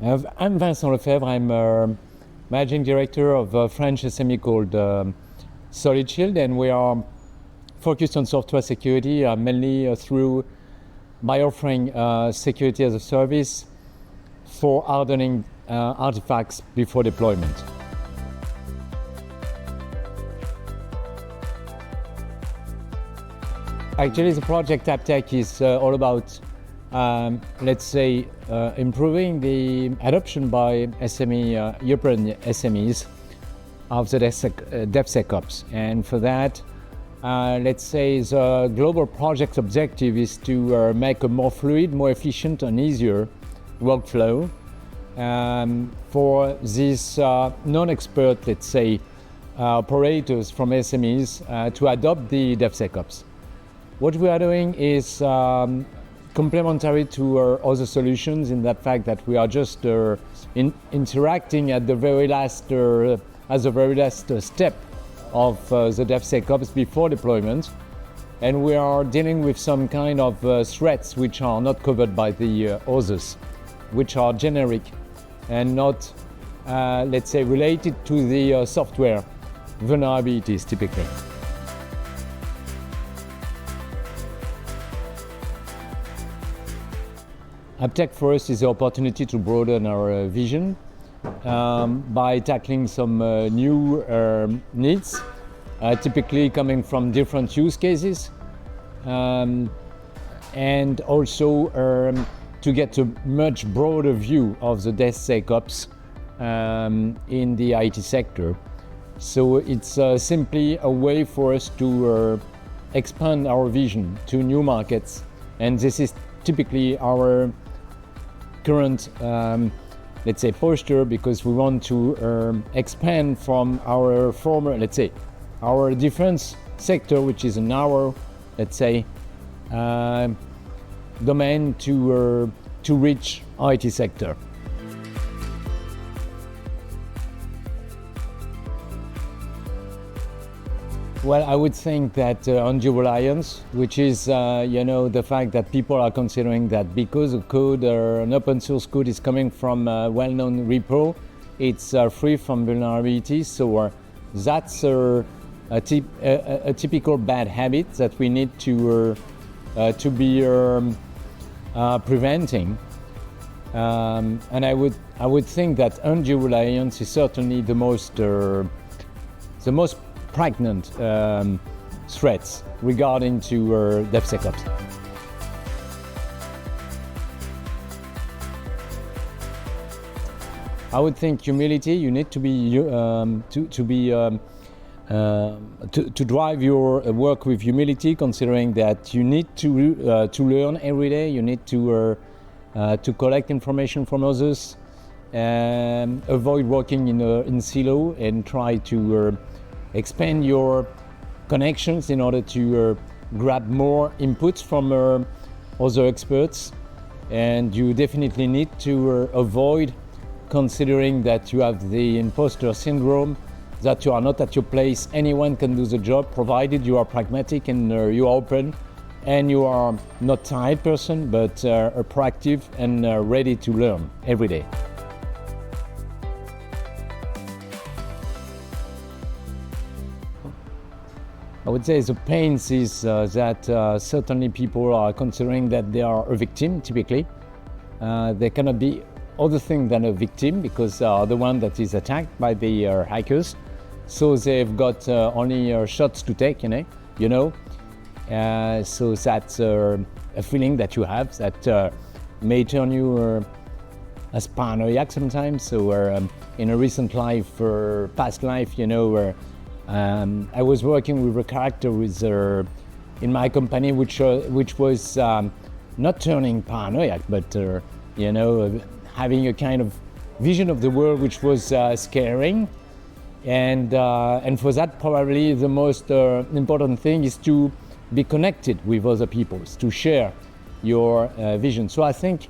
I'm Vincent Lefebvre. I'm managing director of a French SME called Solidshield, and we are focused on software security mainly through by offering security as a service for hardening artifacts before deployment. Actually, the project APPtake is all about, let's say, improving the adoption by European SMEs of the DevSecOps. And for that, let's say the global project objective is to make a more fluid, more efficient and easier workflow for these non-expert, let's say, operators from SMEs to adopt the DevSecOps. What we are doing is complementary to our other solutions in that fact that we are just interacting at the very last step of the DevSecOps before deployment, and we are dealing with some kind of threats which are not covered by the others, which are generic and not, let's say, related to the software vulnerabilities typically. APPtake for us is the opportunity to broaden our vision by tackling some new needs, typically coming from different use cases, and also to get a much broader view of the DevSecOps in the IT sector. So it's simply a way for us to expand our vision to new markets, and this is typically our current, let's say, posture, because we want to expand from our former, let's say, our defense sector, which is a narrow, let's say, domain to reach IT sector. Well, I would think that undue reliance, which is, the fact that people are considering that because a code or an open source code is coming from a well-known repo, it's free from vulnerabilities. So that's a typical bad habit that we need to be preventing. And I would think that undue reliance is certainly the most pregnant threats regarding to DevSecOps. I would think humility. You need to be to drive your work with humility, considering that you need to learn every day. You need to collect information from others, and avoid working in silo, and try to expand your connections in order to grab more inputs from other experts. And you definitely need to avoid considering that you have the imposter syndrome, that you are not at your place. Anyone can do the job, provided you are pragmatic and you are open, and you are not a tired person, but proactive and ready to learn every day. I would say the pains is that certainly people are considering that they are a victim, typically. They cannot be other thing than a victim, because they are the one that is attacked by the hackers. So they've got only shots to take, so that's a feeling that you have that may turn you as paranoid sometimes. So in a recent life or past life, where I was working with a character in my company which was not turning paranoid, but having a kind of vision of the world which was scaring, and for that probably the most important thing is to be connected with other people, to share your vision. So I think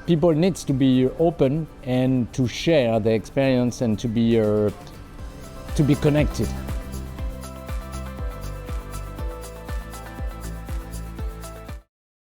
people need to be open and to share their experience and to be connected.